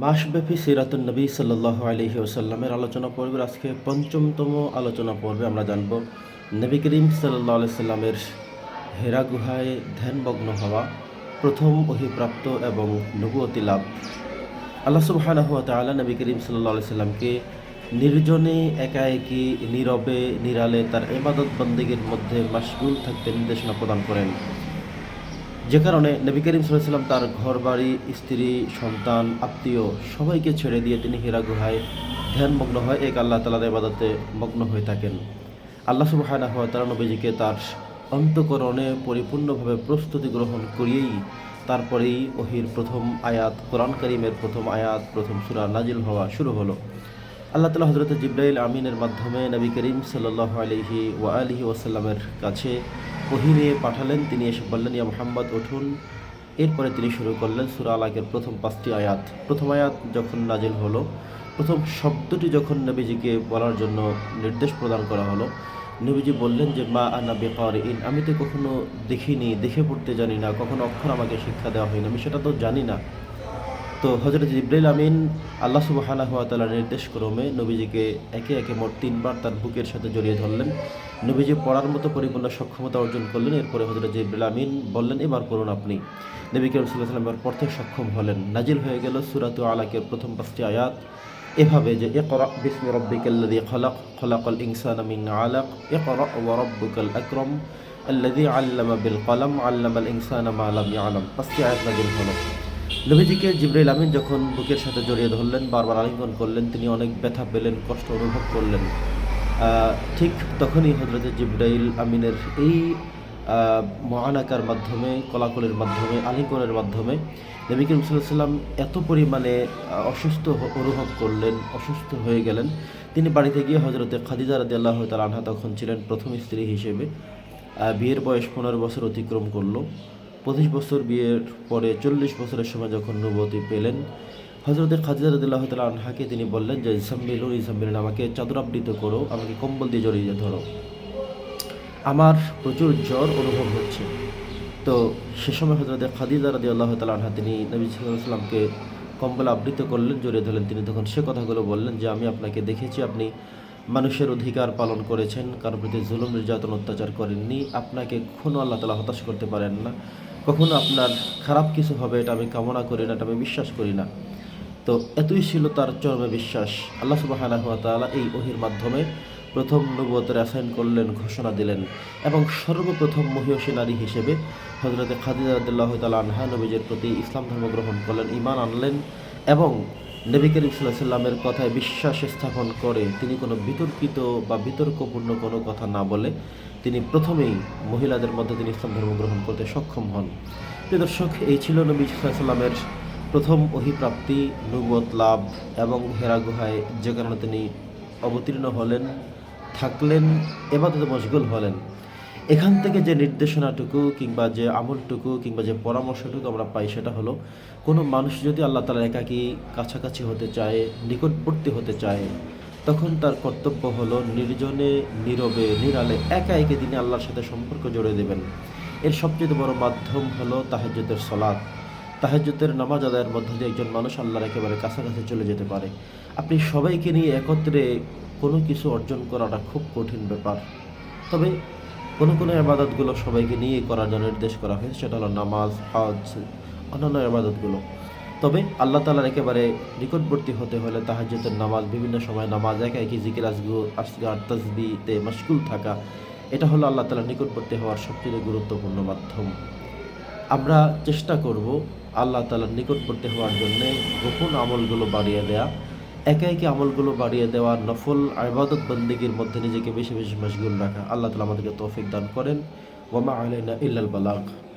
মাসব্যাপী সিরাতুন নবী সাল্লাল্লাহু আলাইহি ওয়াসাল্লামের আলোচনা পর্বের আজকে পঞ্চমতম আলোচনা পর্বে আমরা জানব নবী করিম সাল্লাল্লাহু আলাইহি সাল্লামের হেরা গুহায় ধ্যানমগ্ন হওয়া, প্রথম ওহীপ্রাপ্ত এবং নবুয়তি লাভ। আল্লাহ সুবহানাহু ওয়া তাআলা নবী করিম সাল্লাল্লাহু আলাইহি সাল্লামকে নির্জনে একাএকি নীরবে নিরালে তার ইবাদত বন্দেগীর মধ্যে মাশগুল থাকতে নির্দেশনা প্রদান করেন, যে কারণে নবী করিম সাল্লাল্লাহু আলাইহি ওয়াসাল্লাম তার ঘরবাড়ি, স্ত্রী, সন্তান, আত্মীয় সবাইকে ছেড়ে দিয়ে তিনি হিরা গুহায় ধ্যানমগ্ন হয়ে এক আল্লাহ তাআলার ইবাদতে মগ্ন হয়ে থাকেন। আল্লাহ সুবহানাহু ওয়া তাআলা নবীজিকে তার অন্তঃকরণে পরিপূর্ণভাবে প্রস্তুতি গ্রহণ করিয়েই তারপরেই ওহির প্রথম আয়াত, কোরআন কারীমের প্রথম আয়াত, প্রথম সূরা নাজিল হওয়া শুরু হলো। আল্লাহ তাআলা হযরত জিবরাইল আমিনের মাধ্যমে নবী করিম সাল্লাল্লাহু আলাইহি ওয়া আলিহি ওয়াসাল্লামের কাছে ওহী নিয়ে পাঠালেন। তিনি এসে বললেন, ইয়া মুহাম্মদ উঠুন। এরপরে তিনি শুরু করলেন সূরা আলাকের প্রথম 5টি আয়াত। প্রথম আয়াত যখন নাজিল হলো, প্রথম শব্দটি যখন নবীজিকে বলার জন্য নির্দেশ প্রদান করা হলো, নবীজি বললেন যে মা আনা বিকারিইন, আমি তো কখনো দেখিনি, দেখে পড়তে জানি না, কখনো অক্ষর আমাকে শিক্ষা দেওয়া হয়নি, আমি সেটা তো জানি না। তো হযরত জিবরাইল আমিন আল্লাহ সুবহানাহু ওয়া তাআলার নির্দেশক্রমে নবীজিকে একে একে মোট 3 বার তার বুকের সাথে জড়িয়ে ধরলেন। নবীজি পড়ার মতো পরিপূর্ণ সক্ষমতা অর্জন করলেন। এরপরে হযরত জিবরাইল আমিন বললেন, এবার পড়ুন আপনি। নবী করিম সাল্লাল্লাহু আলাইহি ওয়াসাল্লাম এবার পড়তে সক্ষম হলেন। নাজিল হয়ে গেল সূরাত আলাকের প্রথম 5টি আয়াত এভাবে যে ইকরা বিসমি রাব্বিকাল্লাযী খালাক, খালাকাল ইনসানা মিন আলাক, ইকরা ওয়া রাব্বুকাল আকরাম আল্লাযী আল্লামা বিল কলম, আল্লামাল ইনসানা মা লাম ইয়ালাম। 5টি আয়াত নাজিল হলো। নবীজিকে জিবরাইল আমিন যখন বুকের সাথে জড়িয়ে ধরলেন, বারবার আলিঙ্গন করলেন, তিনি অনেক ব্যথা পেলেন, কষ্ট অনুভব করলেন। ঠিক তখনই হযরত জিবরাইল আমিনের এই মুআনাকার মাধ্যমে, কোলাকুলির মাধ্যমে, আলিঙ্গনের মাধ্যমে নবী করিম সাল্লাল্লাহু আলাইহি ওয়াসাল্লাম এত পরিমাণে অসুস্থ অনুভব করলেন, অসুস্থ হয়ে গেলেন। তিনি বাড়িতে গিয়ে হযরতে খাদিজা রাদিয়াল্লাহু তাআলা আনহা তখন ছিলেন প্রথম স্ত্রী হিসেবে। বিয়ের বয়স 15 বছর অতিক্রম করলো। 25 বছর বিয়ের পরে 40 বছরের সময় যখন নবুয়তি পেলেন, হযরতে খাদিজা রাদিয়াল্লাহু তাআলা আনহাকে তিনি বললেন যে ইসাম্মিলুন, আমাকে চাদর আবৃত করো, আমাকে কম্বল দিয়ে জড়িয়ে ধরো, আমার প্রচুর জ্বর অনুভব হচ্ছে। তো সে সময় হযরতে খাদিজা রাদিয়াল্লাহু তাআলা আনহা তিনি নবী সাল্লাল্লাহু আলাইহি ওয়াসাল্লামকে কম্বলে আবৃত করলেন, জড়িয়ে ধরলেন। তিনি তখন সে কথাগুলো বললেন যে আমি আপনাকে দেখেছি, আপনি মানুষের অধিকার পালন করেছেন, কারোর প্রতি জুলুম নির্যাতন অত্যাচার করেননি, আপনাকে কখনো আল্লাহ তাআলা হতাশ করতে পারেন না, কখনো আপনার খারাপ কিছু হবে এটা আমি কামনা করি না, এটা আমি বিশ্বাস করি না। তো এতই ছিল তার চরমে বিশ্বাস। আল্লাহ সুবহানাহু ওয়া তাআলা এই ওহীর মাধ্যমে প্রথম নবুয়তের অ্যাসাইন করলেন, ঘোষণা দিলেন এবং সর্বপ্রথম মহিয়সী নারী হিসেবে হযরতে খাদিজা রাদিয়াল্লাহু তাআলা আনহা নবীজির প্রতি ইসলাম ধর্ম গ্রহণ করলেন, ঈমান আনলেন এবং নবী করিম সাল্লাল্লাহু আলাইহি ওয়াসাল্লামের কথায় বিশ্বাস স্থাপন করে তিনি কোনো বিতর্কিত বা বিতর্কপূর্ণ কোনো কথা না বলে তিনি প্রথমেই মহিলাদের মধ্যে তিনি ইসলাম ধর্ম গ্রহণ করতে সক্ষম হন। প্রিয় দর্শক, এই ছিল নবী সাল্লাল্লাহু আলাইহি ওয়াসাল্লামের প্রথম ওহীপ্রাপ্তি, নবুয়ত লাভ এবং হেরা গুহায় যে কারণে তিনি অবতীর্ণ হলেন, থাকলেন, ইবাদতে মশগুল হলেন। এখান থেকে যে নির্দেশনাটুকু কিংবা যে আমলটুকু কিংবা যে পরামর্শটুকু আমরা পাই সেটা হলো, কোনো মানুষ যদি আল্লাহ তাআলার একাকী কাছাকাছি হতে চায়, নিকটবর্তী হতে চায়, তখন তার কর্তব্য হলো নির্জনে নীরবে নিরালে একা একে তিনি আল্লাহর সাথে সম্পর্ক জুড়ে দেবেন। এর সবচেয়ে বড় মাধ্যম হলো তাহাজ্জুদের সালাত। তাহাজ্জুদের নামাজ আদায়ের মধ্য দিয়ে একজন মানুষ আল্লাহর একেবারে কাছাকাছি চলে যেতে পারে। আপনি সবাইকে নিয়ে একত্রে কোনো কিছু অর্জন করাটা খুব কঠিন ব্যাপার। তবে কোনো ইবাদতগুলো সবাইকে নিয়ে করার জন্য নির্দেশ করা হয়েছে, সেটা হলো নামাজ, হজ, অন্যান্য ইবাদতগুলো। তবে আল্লাহ তাআলার একেবারে নিকটবর্তী হতে হলে তাহাজ্জুদের নামাজ, বিভিন্ন সময় নামাজ, একা একই জিকির আসগার তাসবিহতে মাশগুল থাকা, এটা হলো আল্লাহ তাআলার নিকটবর্তী হওয়ার সবচেয়ে গুরুত্বপূর্ণ মাধ্যম। আমরা চেষ্টা করব আল্লাহ তাআলার নিকটবর্তী হওয়ার জন্যে গোপন আমলগুলো বাড়িয়ে দেয়া, একা একে আমলগুলো বাড়িয়ে দেওয়া, নফল ইবাদত বন্দেগীর মধ্যে নিজেকে বেশি বেশি মাশগুল রাখা। আল্লাহ তাআলা আমাদেরকে তৌফিক দান করেন। ওয়া মা আলাইনা ইল্লাল বালাগ।